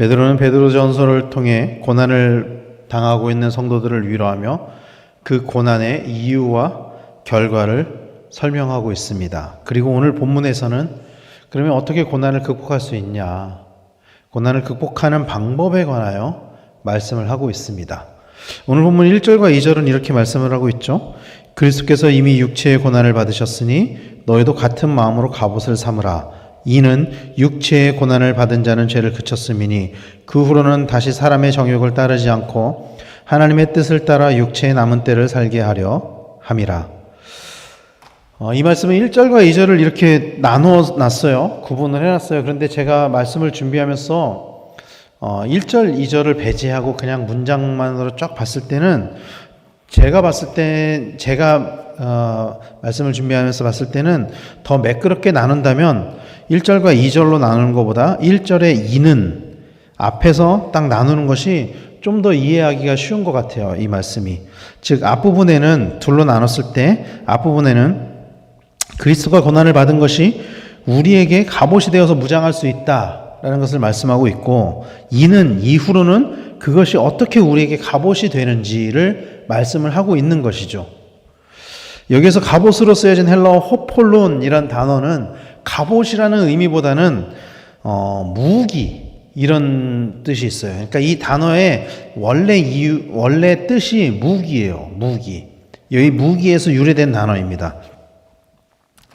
베드로는 베드로전서를 통해 고난을 당하고 있는 성도들을 위로하며 그 고난의 이유와 결과를 설명하고 있습니다. 그리고 오늘 본문에서는 그러면 어떻게 고난을 극복할 수 있냐, 고난을 극복하는 방법에 관하여 말씀을 하고 있습니다. 오늘 본문 1절과 2절은 이렇게 말씀을 하고 있죠. 그리스도께서 이미 육체의 고난을 받으셨으니 너희도 같은 마음으로 갑옷을 삼으라. 이는 육체의 고난을 받은 자는 죄를 그쳤음이니 그 후로는 다시 사람의 정욕을 따르지 않고 하나님의 뜻을 따라 육체의 남은 때를 살게 하려 함이라. 이 말씀은 1절과 2절을 이렇게 나누어 놨어요. 구분을 해놨어요. 그런데 제가 말씀을 준비하면서 1절, 2절을 배제하고 그냥 문장만으로 쫙 봤을 때는 제가 말씀을 준비하면서 봤을 때는 더 매끄럽게 나눈다면 1절과 2절로 나누는 것보다 1절에 2는 앞에서 딱 나누는 것이 좀 더 이해하기가 쉬운 것 같아요. 이 말씀이. 즉 앞부분에는 둘로 나눴을 때 앞부분에는 그리스도가 고난을 받은 것이 우리에게 갑옷이 되어서 무장할 수 있다라는 것을 말씀하고 있고, 이는 이후로는 그것이 어떻게 우리에게 갑옷이 되는지를 말씀을 하고 있는 것이죠. 여기에서 갑옷으로 쓰여진 헬라어 호폴론이란 단어는 갑옷이라는 의미보다는 무기 이런 뜻이 있어요. 그러니까 이 단어의 원래 뜻이 무기예요. 무기. 여기 무기에서 유래된 단어입니다.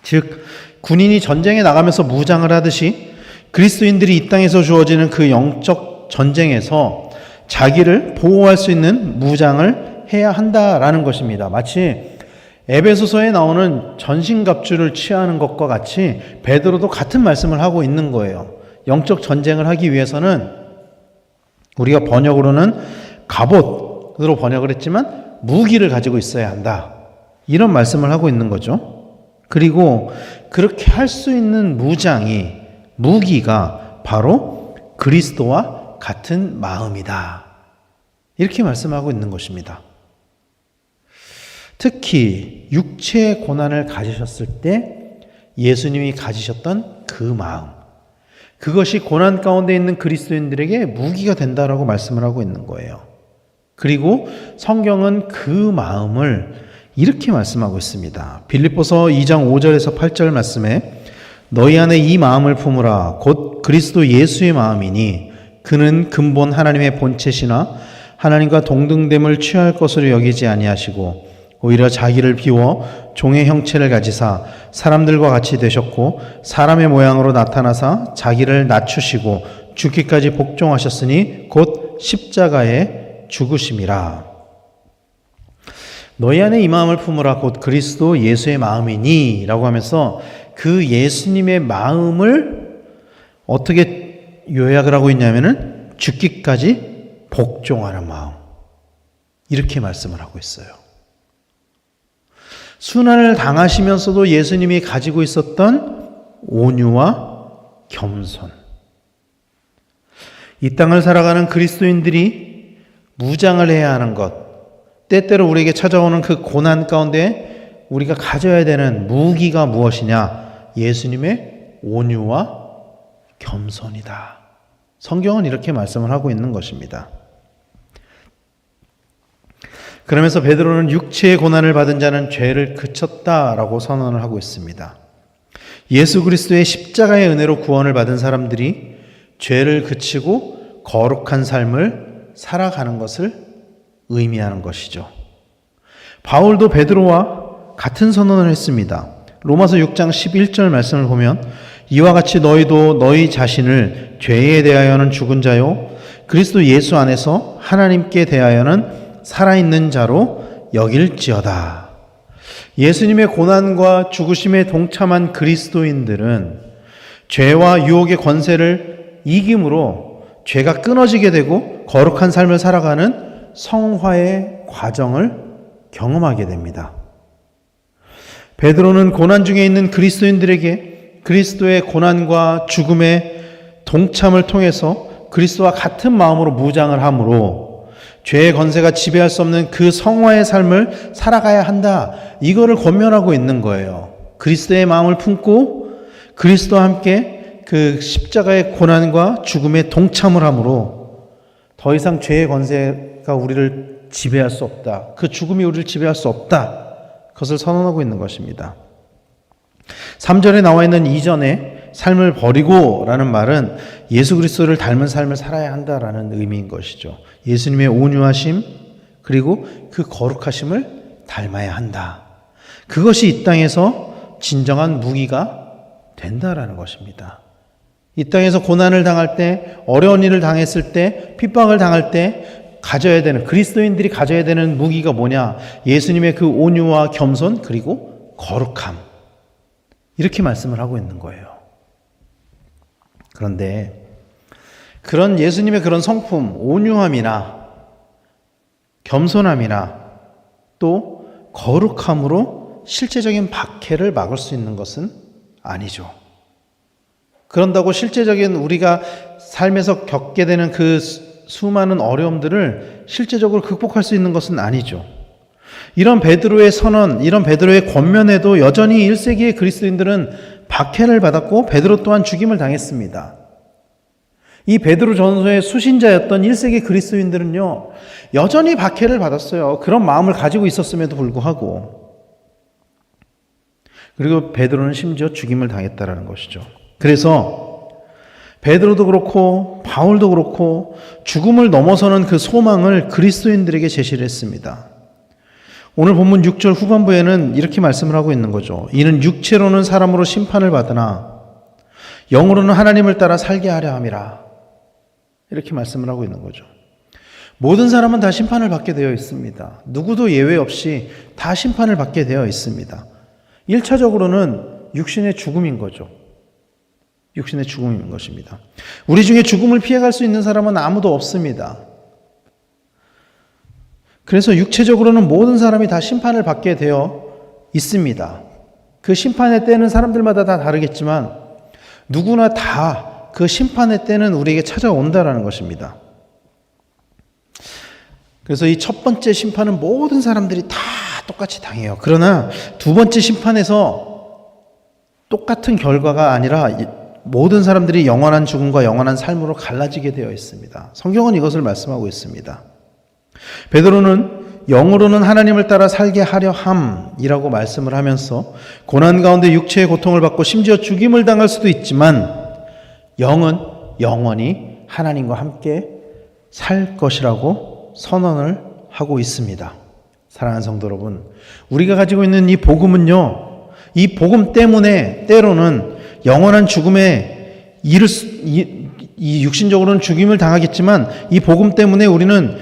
즉 군인이 전쟁에 나가면서 무장을 하듯이 그리스도인들이 이 땅에서 주어지는 그 영적 전쟁에서 자기를 보호할 수 있는 무장을 해야 한다라는 것입니다. 마치 에베소서에 나오는 전신갑주를 취하는 것과 같이 베드로도 같은 말씀을 하고 있는 거예요. 영적 전쟁을 하기 위해서는 우리가 번역으로는 갑옷으로 번역을 했지만 무기를 가지고 있어야 한다. 이런 말씀을 하고 있는 거죠. 그리고 그렇게 할 수 있는 무기가 바로 그리스도와 같은 마음이다. 이렇게 말씀하고 있는 것입니다. 특히 육체의 고난을 가지셨을 때 예수님이 가지셨던 그 마음, 그것이 고난 가운데 있는 그리스도인들에게 무기가 된다라고 말씀을 하고 있는 거예요. 그리고 성경은 그 마음을 이렇게 말씀하고 있습니다. 빌립보서 2장 5절에서 8절 말씀에 너희 안에 이 마음을 품으라. 곧 그리스도 예수의 마음이니 그는 근본 하나님의 본체시나 하나님과 동등됨을 취할 것으로 여기지 아니하시고 오히려 자기를 비워 종의 형체를 가지사 사람들과 같이 되셨고 사람의 모양으로 나타나사 자기를 낮추시고 죽기까지 복종하셨으니 곧 십자가에 죽으심이라. 너희 안에 이 마음을 품으라. 곧 그리스도 예수의 마음이니 라고 하면서 그 예수님의 마음을 어떻게 요약을 하고 있냐면은 죽기까지 복종하는 마음, 이렇게 말씀을 하고 있어요. 순환을 당하시면서도 예수님이 가지고 있었던 온유와 겸손, 이 땅을 살아가는 그리스도인들이 무장을 해야 하는 것, 때때로 우리에게 찾아오는 그 고난 가운데 우리가 가져야 되는 무기가 무엇이냐? 예수님의 온유와 겸손이다. 성경은 이렇게 말씀을 하고 있는 것입니다. 그러면서 베드로는 육체의 고난을 받은 자는 죄를 그쳤다라고 선언을 하고 있습니다. 예수 그리스도의 십자가의 은혜로 구원을 받은 사람들이 죄를 그치고 거룩한 삶을 살아가는 것을 의미하는 것이죠. 바울도 베드로와 같은 선언을 했습니다. 로마서 6장 11절 말씀을 보면 이와 같이 너희도 너희 자신을 죄에 대하여는 죽은 자요 그리스도 예수 안에서 하나님께 대하여는 살아있는 자로 여길지어다. 예수님의 고난과 죽으심에 동참한 그리스도인들은 죄와 유혹의 권세를 이김으로 죄가 끊어지게 되고 거룩한 삶을 살아가는 성화의 과정을 경험하게 됩니다. 베드로는 고난 중에 있는 그리스도인들에게 그리스도의 고난과 죽음의 동참을 통해서 그리스도와 같은 마음으로 무장을 함으로 죄의 권세가 지배할 수 없는 그 성화의 삶을 살아가야 한다. 이거를 권면하고 있는 거예요. 그리스도의 마음을 품고 그리스도와 함께 그 십자가의 고난과 죽음에 동참을 함으로 더 이상 죄의 권세가 우리를 지배할 수 없다. 그 죽음이 우리를 지배할 수 없다. 그것을 선언하고 있는 것입니다. 3절에 나와 있는 이전에 삶을 버리고 라는 말은 예수 그리스도를 닮은 삶을 살아야 한다라는 의미인 것이죠. 예수님의 온유하심 그리고 그 거룩하심을 닮아야 한다. 그것이 이 땅에서 진정한 무기가 된다라는 것입니다. 이 땅에서 고난을 당할 때, 어려운 일을 당했을 때, 핍박을 당할 때 가져야 되는, 그리스도인들이 가져야 되는 무기가 뭐냐? 예수님의 그 온유와 겸손 그리고 거룩함. 이렇게 말씀을 하고 있는 거예요. 그런데 그런 예수님의 그런 성품, 온유함이나 겸손함이나 또 거룩함으로 실제적인 박해를 막을 수 있는 것은 아니죠. 그런다고 실제적인 우리가 삶에서 겪게 되는 그 수많은 어려움들을 실제적으로 극복할 수 있는 것은 아니죠. 이런 베드로의 선언, 이런 베드로의 권면에도 여전히 1세기의 그리스도인들은 박해를 받았고 베드로 또한 죽임을 당했습니다. 이 베드로 전서의 수신자였던 1세기 그리스도인들은요, 여전히 박해를 받았어요. 그런 마음을 가지고 있었음에도 불구하고. 그리고 베드로는 심지어 죽임을 당했다라는 것이죠. 그래서 베드로도 그렇고 바울도 그렇고 죽음을 넘어서는 그 소망을 그리스도인들에게 제시를 했습니다. 오늘 본문 6절 후반부에는 이렇게 말씀을 하고 있는 거죠. 이는 육체로는 사람으로 심판을 받으나 영으로는 하나님을 따라 살게 하려 함이라. 이렇게 말씀을 하고 있는 거죠. 모든 사람은 다 심판을 받게 되어 있습니다. 누구도 예외 없이 다 심판을 받게 되어 있습니다. 1차적으로는 육신의 죽음인 거죠. 육신의 죽음인 것입니다. 우리 중에 죽음을 피해갈 수 있는 사람은 아무도 없습니다. 그래서 육체적으로는 모든 사람이 다 심판을 받게 되어 있습니다. 그 심판의 때는 사람들마다 다 다르겠지만 누구나 다 그 심판의 때는 우리에게 찾아온다라는 것입니다. 그래서 이 첫 번째 심판은 모든 사람들이 다 똑같이 당해요. 그러나 두 번째 심판에서 똑같은 결과가 아니라 모든 사람들이 영원한 죽음과 영원한 삶으로 갈라지게 되어 있습니다. 성경은 이것을 말씀하고 있습니다. 베드로는 영으로는 하나님을 따라 살게 하려 함이라고 말씀을 하면서 고난 가운데 육체의 고통을 받고 심지어 죽임을 당할 수도 있지만 영은 영원히 하나님과 함께 살 것이라고 선언을 하고 있습니다. 사랑하는 성도 여러분, 우리가 가지고 있는 이 복음은요, 이 복음 때문에 때로는 영원한 죽음에 이 육신적으로는 죽임을 당하겠지만 이 복음 때문에 우리는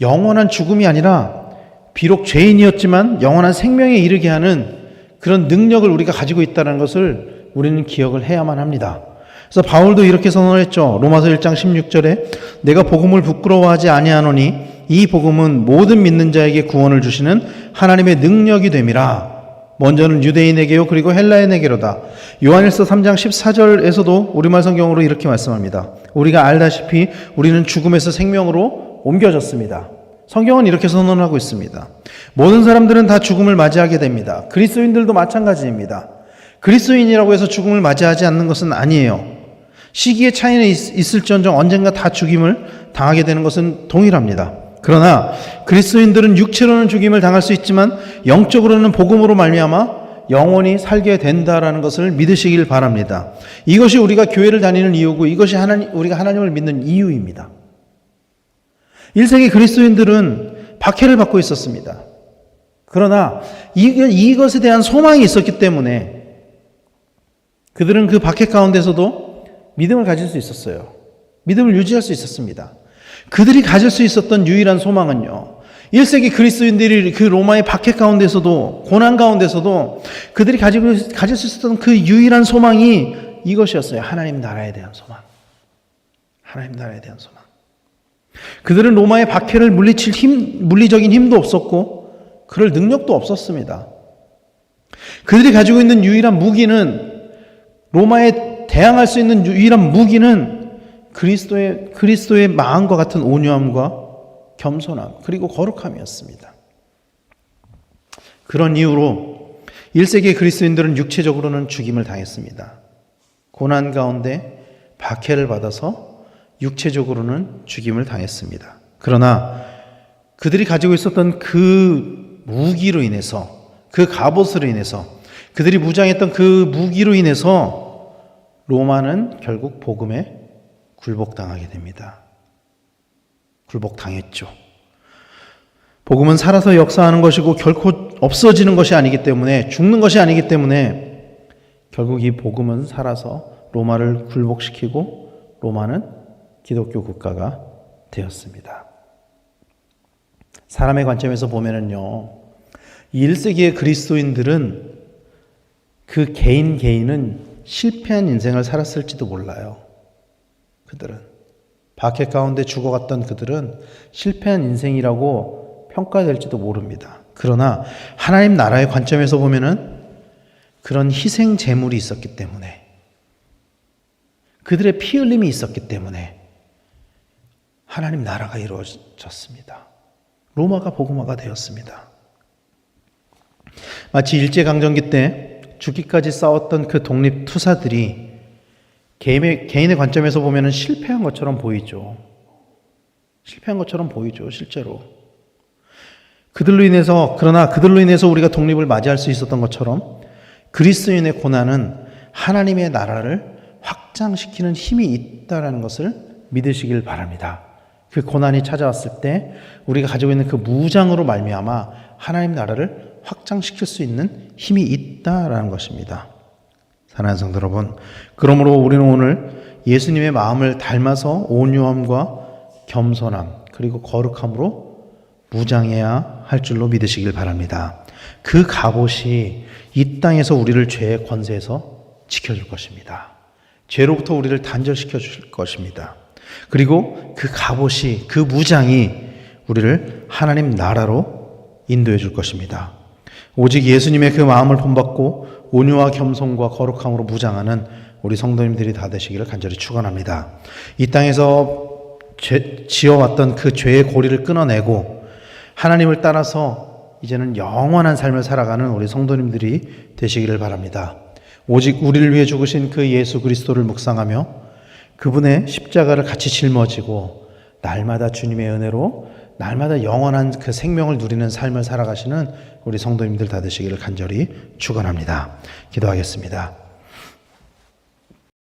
영원한 죽음이 아니라 비록 죄인이었지만 영원한 생명에 이르게 하는 그런 능력을 우리가 가지고 있다는 것을 우리는 기억을 해야만 합니다. 그래서 바울도 이렇게 선언했죠. 로마서 1장 16절에 내가 복음을 부끄러워하지 아니하노니 이 복음은 모든 믿는 자에게 구원을 주시는 하나님의 능력이 됨이라. 먼저는 유대인에게요 그리고 헬라인에게로다. 요한일서 3장 14절에서도 우리말 성경으로 이렇게 말씀합니다. 우리가 알다시피 우리는 죽음에서 생명으로 옮겨졌습니다. 성경은 이렇게 선언하고 있습니다. 모든 사람들은 다 죽음을 맞이하게 됩니다. 그리스도인들도 마찬가지입니다. 그리스도인이라고 해서 죽음을 맞이하지 않는 것은 아니에요. 시기의 차이는 있을지언정 언젠가 다 죽임을 당하게 되는 것은 동일합니다. 그러나 그리스도인들은 육체로는 죽임을 당할 수 있지만 영적으로는 복음으로 말미암아 영원히 살게 된다라는 것을 믿으시길 바랍니다. 이것이 우리가 교회를 다니는 이유고 이것이 우리가 하나님을 믿는 이유입니다. 1세기 그리스도인들은 박해를 받고 있었습니다. 그러나 이것에 대한 소망이 있었기 때문에 그들은 그 박해 가운데서도 믿음을 가질 수 있었어요. 믿음을 유지할 수 있었습니다. 그들이 가질 수 있었던 유일한 소망은요, 1세기 그리스도인들이 그 로마의 박해 가운데서도 고난 가운데서도 그들이 가질 수 있었던 그 유일한 소망이 이것이었어요. 하나님 나라에 대한 소망. 하나님 나라에 대한 소망. 그들은 로마의 박해를 물리적인 힘도 없었고 그럴 능력도 없었습니다. 그들이 가지고 있는 유일한 무기는 로마에 대항할 수 있는 유일한 무기는 그리스도의 마음과 같은 온유함과 겸손함 그리고 거룩함이었습니다. 그런 이유로 1세기의 그리스도인들은 육체적으로는 죽임을 당했습니다. 고난 가운데 박해를 받아서 육체적으로는 죽임을 당했습니다. 그러나 그들이 가지고 있었던 그 무기로 인해서, 그 갑옷으로 인해서, 그들이 무장했던 그 무기로 인해서 로마는 결국 복음에 굴복당하게 됩니다. 굴복당했죠. 복음은 살아서 역사하는 것이고 결코 없어지는 것이 아니기 때문에, 죽는 것이 아니기 때문에 결국 이 복음은 살아서 로마를 굴복시키고 로마는 기독교 국가가 되었습니다. 사람의 관점에서 보면은요, 1세기의 그리스도인들은 그 개인은 실패한 인생을 살았을지도 몰라요. 그들은 박해 가운데 죽어갔던 그들은 실패한 인생이라고 평가될지도 모릅니다. 그러나 하나님 나라의 관점에서 보면은 그런 희생 제물이 있었기 때문에, 그들의 피 흘림이 있었기 때문에 하나님 나라가 이루어졌습니다. 로마가 복음화가 되었습니다. 마치 일제강점기 때 죽기까지 싸웠던 그 독립투사들이 개인의 관점에서 보면 실패한 것처럼 보이죠. 실패한 것처럼 보이죠, 실제로. 그러나 그들로 인해서 우리가 독립을 맞이할 수 있었던 것처럼 그리스도인의 고난은 하나님의 나라를 확장시키는 힘이 있다는 것을 믿으시길 바랍니다. 그 고난이 찾아왔을 때 우리가 가지고 있는 그 무장으로 말미암아 하나님 나라를 확장시킬 수 있는 힘이 있다라는 것입니다. 사랑하는 성도 여러분, 그러므로 우리는 오늘 예수님의 마음을 닮아서 온유함과 겸손함 그리고 거룩함으로 무장해야 할 줄로 믿으시길 바랍니다. 그 갑옷이 이 땅에서 우리를 죄의 권세에서 지켜줄 것입니다. 죄로부터 우리를 단절시켜 줄 것입니다. 그리고 그 갑옷이, 그 무장이 우리를 하나님 나라로 인도해 줄 것입니다. 오직 예수님의 그 마음을 본받고 온유와 겸손과 거룩함으로 무장하는 우리 성도님들이 다 되시기를 간절히 축원합니다. 이 땅에서 지어왔던 그 죄의 고리를 끊어내고 하나님을 따라서 이제는 영원한 삶을 살아가는 우리 성도님들이 되시기를 바랍니다. 오직 우리를 위해 죽으신 그 예수 그리스도를 묵상하며 그분의 십자가를 같이 짊어지고 날마다 주님의 은혜로 날마다 영원한 그 생명을 누리는 삶을 살아가시는 우리 성도님들 다 되시기를 간절히 축원합니다. 기도하겠습니다.